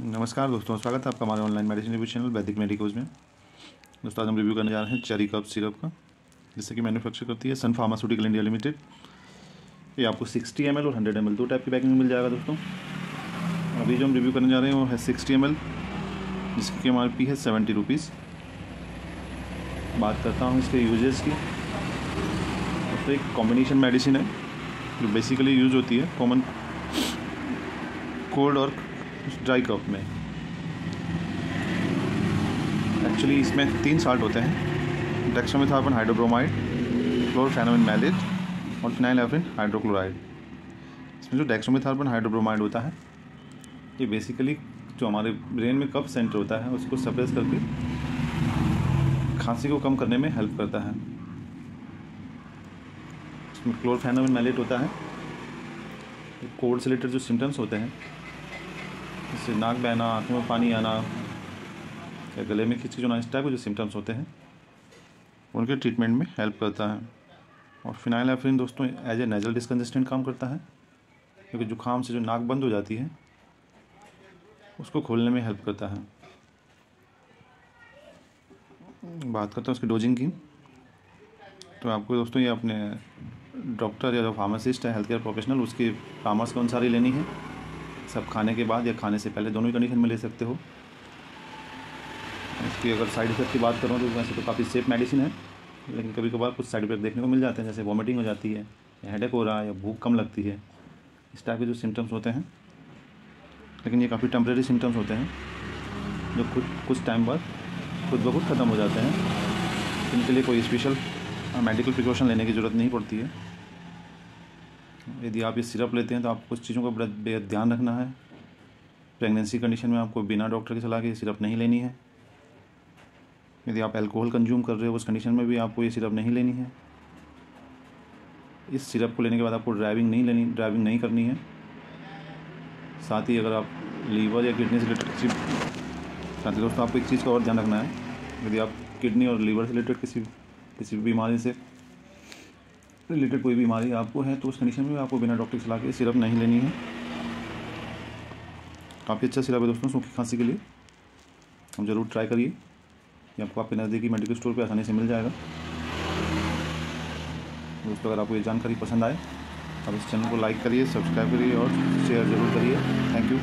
नमस्कार दोस्तों, स्वागत है आपका हमारे ऑनलाइन मेडिसिन रिव्यू चैनल वैदिक मेडिकोज में। दोस्तों आज हम रिव्यू करने जा रहे हैं चेरी कफ सिरप का, जिससे कि मैन्युफैक्चर करती है सन फार्मास्यूटिकल इंडिया लिमिटेड। ये आपको 60 ml और 100 ml दो टाइप की पैकिंग में मिल जाएगा दोस्तों। अभी जो हम रिव्यू करने जा रहे हैं वो है 60 ml, जिसकी MRP है 70 रुपीज़। बात करता हूँ इसके यूजेस की। तो एक कॉम्बिनेशन मेडिसिन है जो बेसिकली यूज़ होती है कॉमन कोल्ड और ड्राई कफ में। एक्चुअली इसमें 3 साल्ट होते हैं: डेक्सामेथासोन हाइड्रोब्रोमाइड, क्लोरफेनोइन मैलेट और फिनाइलएल्फिन हाइड्रोक्लोराइड। इसमें जो डेक्सामेथासोन हाइड्रोब्रोमाइड होता है ये बेसिकली जो हमारे ब्रेन में कफ सेंटर होता है उसको सप्रेस करके खांसी को कम करने में हेल्प करता है। इसमें क्लोरफेनोइन मैलेट होता है। कोल्ड से रिलेटेड जो सिम्टम्स होते हैं, जैसे नाक बहना, आँखों में पानी आना या गले में खिंचखिच होना, इस टाइप के जो सिम्टम्स होते हैं उनके ट्रीटमेंट में हेल्प करता है। और फिनाइलएल्फिन दोस्तों एज ए नेजल डिस्कंजेस्टेंट काम करता है, क्योंकि जुकाम से जो नाक बंद हो जाती है उसको खोलने में हेल्प करता है। बात करते हैं उसकी डोजिंग की, तो आपको दोस्तों ये अपने डॉक्टर या जो फार्मासिस्ट है, हेल्थ केयर प्रोफेशनल, उसके परामर्श के अनुसार ही लेनी है। सब खाने के बाद या खाने से पहले दोनों ही कंडीशन में ले सकते हो। इसकी अगर साइड इफेक्ट की बात करूँ तो वैसे तो काफ़ी सेफ मेडिसिन है, लेकिन कभी कभार कुछ साइड इफेक्ट देखने को मिल जाते हैं, जैसे वॉमिटिंग हो जाती है या हेडेक हो रहा है या भूख कम लगती है, इस टाइप के जो सिम्टम्स होते हैं। लेकिन ये काफ़ी टेम्परेरी सिम्टम्स होते हैं जो कुछ टाइम बाद खुद ब खुद ख़त्म हो जाते हैं। इनके लिए कोई स्पेशल मेडिकल प्रिकॉशन लेने की ज़रूरत नहीं पड़ती है। यदि आप ये सिरप लेते हैं तो आपको कुछ चीज़ों का बड़ा बेहद ध्यान रखना है। प्रेगनेंसी कंडीशन में आपको बिना डॉक्टर की सलाह के ये सिरप नहीं लेनी है। यदि आप अल्कोहल कंज्यूम कर रहे हो उस कंडीशन में भी आपको ये सिरप नहीं लेनी है। इस सिरप को लेने के बाद आपको ड्राइविंग नहीं करनी है। साथ ही अगर आप लीवर या किडनी से रिलेटेड साथ ही दोस्तों आपको एक चीज़ का और ध्यान रखना है, यदि आप किडनी और लीवर से रिलेटेड किसी भी बीमारी से रिलेटेड कोई बीमारी आपको है तो उस कंडीशन में आपको बिना डॉक्टर की सलाह के सिरप नहीं लेनी है। काफ़ी अच्छा सिरप है दोस्तों सूखी खांसी के लिए, हम ज़रूर ट्राई करिए। ये आपको आपके नज़दीकी मेडिकल स्टोर पे आसानी से मिल जाएगा। दोस्तों अगर आपको ये जानकारी पसंद आए आप इस चैनल को लाइक करिए, सब्सक्राइब करिए और शेयर ज़रूर करिए। Thank you.